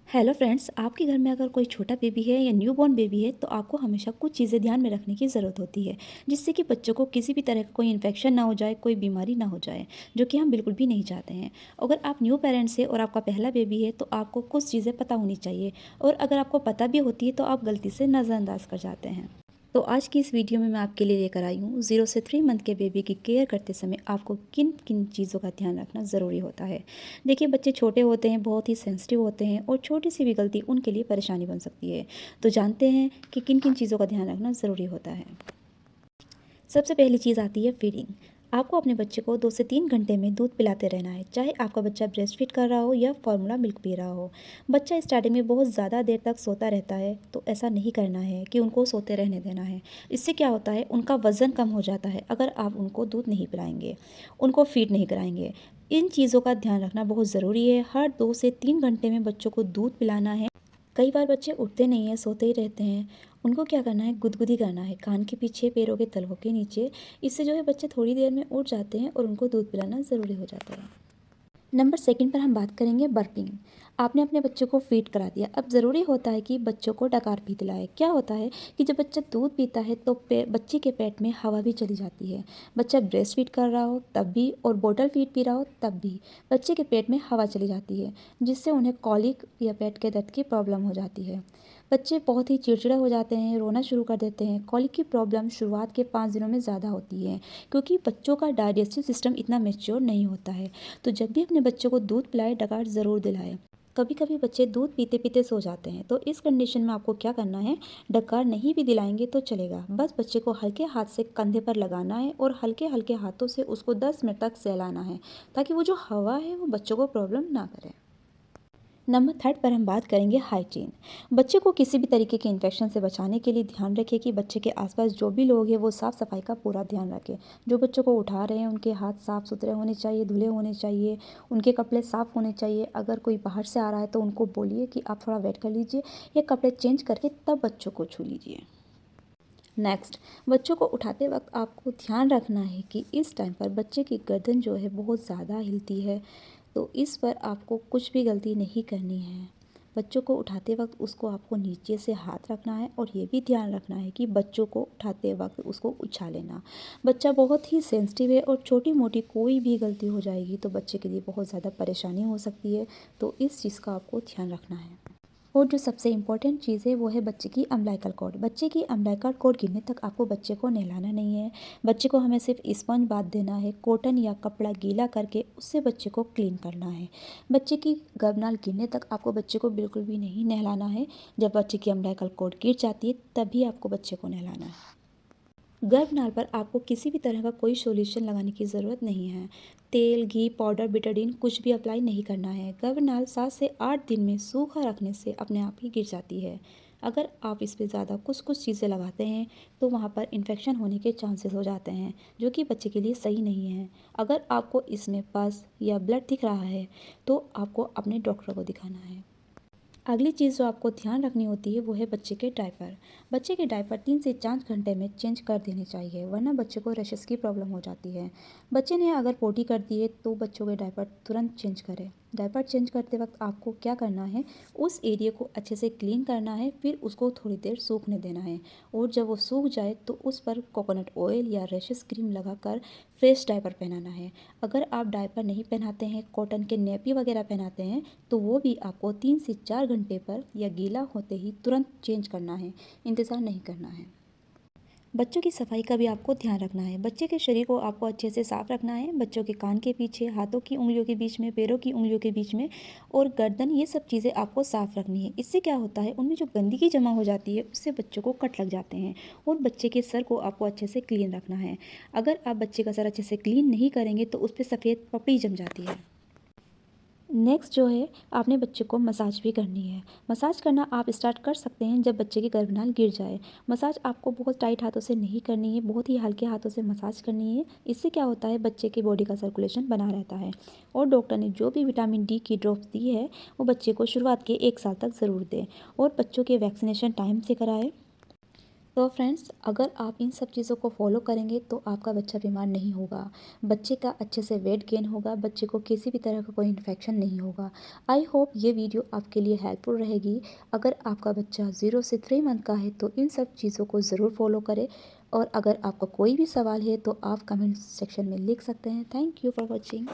Hello friends, आपके घर में अगर कोई छोटा बेबी है या न्यूबॉर्न बेबी है तो आपको हमेशा कुछ चीज़ें ध्यान में रखने की ज़रूरत होती है, जिससे कि बच्चों को किसी भी तरह का कोई इन्फेक्शन ना हो जाए, कोई बीमारी ना हो जाए, जो कि हम बिल्कुल भी नहीं चाहते हैं। अगर आप न्यू पेरेंट्स है और आपका पहला बेबी है तो आपको कुछ चीज़ें पता होनी चाहिए, और अगर आपको पता भी होती है तो आप गलती से नज़रअंदाज कर जाते हैं। तो आज की इस वीडियो में मैं आपके लिए लेकर आई हूँ 0 से 3 मंथ के बेबी की केयर करते समय आपको किन किन चीज़ों का ध्यान रखना ज़रूरी होता है। देखिए, बच्चे छोटे होते हैं, बहुत ही सेंसिटिव होते हैं, और छोटी सी भी गलती उनके लिए परेशानी बन सकती है। तो जानते हैं कि किन किन चीज़ों का ध्यान रखना ज़रूरी होता है। सबसे पहली चीज़ आती है फीडिंग। आपको अपने बच्चे को 2 से 3 घंटे में दूध पिलाते रहना है, चाहे आपका बच्चा ब्रेस्ट फीड कर रहा हो या फॉर्मूला मिल्क पी रहा हो। बच्चा स्टार्टिंग में बहुत ज़्यादा देर तक सोता रहता है, तो ऐसा नहीं करना है कि उनको सोते रहने देना है। इससे क्या होता है, उनका वज़न कम हो जाता है अगर आप उनको दूध नहीं पिलाएंगे, उनको फीड नहीं कराएंगे। इन चीज़ों का ध्यान रखना बहुत ज़रूरी है। हर 2 से 3 घंटे में बच्चों को दूध पिलाना है। कई बार बच्चे उठते नहीं हैं, सोते ही रहते हैं। उनको क्या करना है, गुदगुदी करना है कान के पीछे, पैरों के तलवों के नीचे। इससे जो है बच्चे थोड़ी देर में उठ जाते हैं और उनको दूध पिलाना ज़रूरी हो जाता है। नंबर सेकंड पर हम बात करेंगे बर्पिंग। आपने अपने बच्चे को फीड करा दिया, अब ज़रूरी होता है कि बच्चों को डकार भी दिलाए। क्या होता है कि जब बच्चा दूध पीता है तो बच्चे के पेट में हवा भी चली जाती है। बच्चा ब्रेस्ट फीड कर रहा हो तब भी और बॉटल फीड पी रहा हो तब भी बच्चे के पेट में हवा चली जाती है, जिससे उन्हें कॉलिक या पेट के दर्द की प्रॉब्लम हो जाती है। बच्चे बहुत ही चिड़चिड़े हो जाते हैं, रोना शुरू कर देते हैं। कॉलिक की प्रॉब्लम शुरुआत के 5 दिनों में ज़्यादा होती है, क्योंकि बच्चों का डाइजेस्टिव सिस्टम इतना मेच्योर नहीं होता है। तो जब भी अपने बच्चों को दूध पिलाए, डकार ज़रूर दिलाएं। कभी कभी बच्चे दूध पीते पीते सो जाते हैं, तो इस कंडीशन में आपको क्या करना है, डकार नहीं भी दिलाएंगे तो चलेगा। बस बच्चे को हल्के हाथ से कंधे पर लगाना है और हल्के हल्के हाथों से उसको 10 मिनट तक सहलाना है, ताकि वो जो हवा है वो बच्चों को प्रॉब्लम ना करे। नंबर थर्ड पर हम बात करेंगे हाइजीन। बच्चे को किसी भी तरीके के इन्फेक्शन से बचाने के लिए ध्यान रखें कि बच्चे के आसपास जो भी लोग हैं वो साफ़ सफाई का पूरा ध्यान रखें। जो बच्चों को उठा रहे हैं उनके हाथ साफ़ सुथरे होने चाहिए, धुले होने चाहिए, उनके कपड़े साफ़ होने चाहिए। अगर कोई बाहर से आ रहा है तो उनको बोलिए कि आप थोड़ा वेट कर लीजिए, या कपड़े चेंज करके तब बच्चों को छू लीजिए। नेक्स्ट, बच्चों को उठाते वक्त आपको ध्यान रखना है कि इस टाइम पर बच्चे की गर्दन जो है बहुत ज़्यादा हिलती है, तो इस पर आपको कुछ भी गलती नहीं करनी है। बच्चों को उठाते वक्त उसको आपको नीचे से हाथ रखना है, और ये भी ध्यान रखना है कि बच्चों को उठाते वक्त उसको उछाले ना। बच्चा बहुत ही सेंसिटिव है, और छोटी मोटी कोई भी गलती हो जाएगी तो बच्चे के लिए बहुत ज़्यादा परेशानी हो सकती है। तो इस चीज़ का आपको ध्यान रखना है। और जो सबसे इम्पॉर्टेंट चीज़ है वो है बच्चे की अम्बिलिकल कॉर्ड। बच्चे की अम्बिलिकल कॉर्ड गिरने तक आपको बच्चे को नहलाना नहीं है। बच्चे को हमें सिर्फ स्पंज बाथ देना है, कॉटन या कपड़ा गीला करके उससे बच्चे को क्लीन करना है। बच्चे की गर्भनाल गिरने तक आपको बच्चे को बिल्कुल भी नहीं नहलाना है। जब बच्चे की अम्बिलिकल कॉर्ड गिर जाती है तभी आपको बच्चे को नहलाना है। गर्भनाल पर आपको किसी भी तरह का कोई सॉल्यूशन लगाने की ज़रूरत नहीं है। तेल, घी, पाउडर, बिटाडीन कुछ भी अप्लाई नहीं करना है। गर्भनाल 7 से 8 दिन में सूखा रखने से अपने आप ही गिर जाती है। अगर आप इस पे ज़्यादा कुछ कुछ चीज़ें लगाते हैं तो वहाँ पर इन्फेक्शन होने के चांसेस हो जाते हैं, जो कि बच्चे के लिए सही नहीं है। अगर आपको इसमें पस या ब्लड दिख रहा है तो आपको अपने डॉक्टर को दिखाना है। अगली चीज़ जो आपको ध्यान रखनी होती है वो है बच्चे के डायपर। बच्चे के डायपर 3 से 4 घंटे में चेंज कर देने चाहिए, वरना बच्चे को रैशेस की प्रॉब्लम हो जाती है। बच्चे ने अगर पोटी कर दी है तो बच्चों के डायपर तुरंत चेंज करें। डायपर चेंज करते वक्त आपको क्या करना है, उस एरिया को अच्छे से क्लीन करना है, फिर उसको थोड़ी देर सूखने देना है, और जब वो सूख जाए तो उस पर कोकोनट ऑयल या रैशेस क्रीम लगाकर फ्रेश डायपर पहनाना है। अगर आप डायपर नहीं पहनाते हैं, कॉटन के नेपी वगैरह पहनाते हैं, तो वो भी आपको 3 से 4 घंटे पर या गीला होते ही तुरंत चेंज करना है, इंतज़ार नहीं करना है। बच्चों की सफाई का भी आपको ध्यान रखना है। बच्चे के शरीर को आपको अच्छे से साफ रखना है। बच्चों के कान के पीछे, हाथों की उंगलियों के बीच में, पैरों की उंगलियों के बीच में और गर्दन, ये सब चीज़ें आपको साफ रखनी है। इससे क्या होता है, उनमें जो गंदगी जमा हो जाती है उससे बच्चों को कट लग जाते हैं। और बच्चे के सर को आपको अच्छे से क्लीन रखना है। अगर आप बच्चे का सर अच्छे से क्लीन नहीं करेंगे तो उस पर सफ़ेद पपड़ी जम जाती है। नेक्स्ट जो है, आपने बच्चे को मसाज भी करनी है। मसाज करना आप स्टार्ट कर सकते हैं जब बच्चे की गर्भनाल गिर जाए। मसाज आपको बहुत टाइट हाथों से नहीं करनी है, बहुत ही हल्के हाथों से मसाज करनी है। इससे क्या होता है, बच्चे की बॉडी का सर्कुलेशन बना रहता है। और डॉक्टर ने जो भी विटामिन डी की ड्रॉप्स दी है वो बच्चे को शुरुआत के 1 साल तक ज़रूर दें, और बच्चों के वैक्सीनेशन टाइम से कराएं। तो फ्रेंड्स, अगर आप इन सब चीज़ों को फॉलो करेंगे तो आपका बच्चा बीमार नहीं होगा, बच्चे का अच्छे से वेट गेन होगा, बच्चे को किसी भी तरह का कोई इन्फेक्शन नहीं होगा। आई होप ये वीडियो आपके लिए हेल्पफुल रहेगी। अगर आपका बच्चा 0 से 3 मंथ का है तो इन सब चीज़ों को ज़रूर फॉलो करें। और अगर आपका कोई भी सवाल है तो आप कमेंट सेक्शन में लिख सकते हैं। Thank you for watching.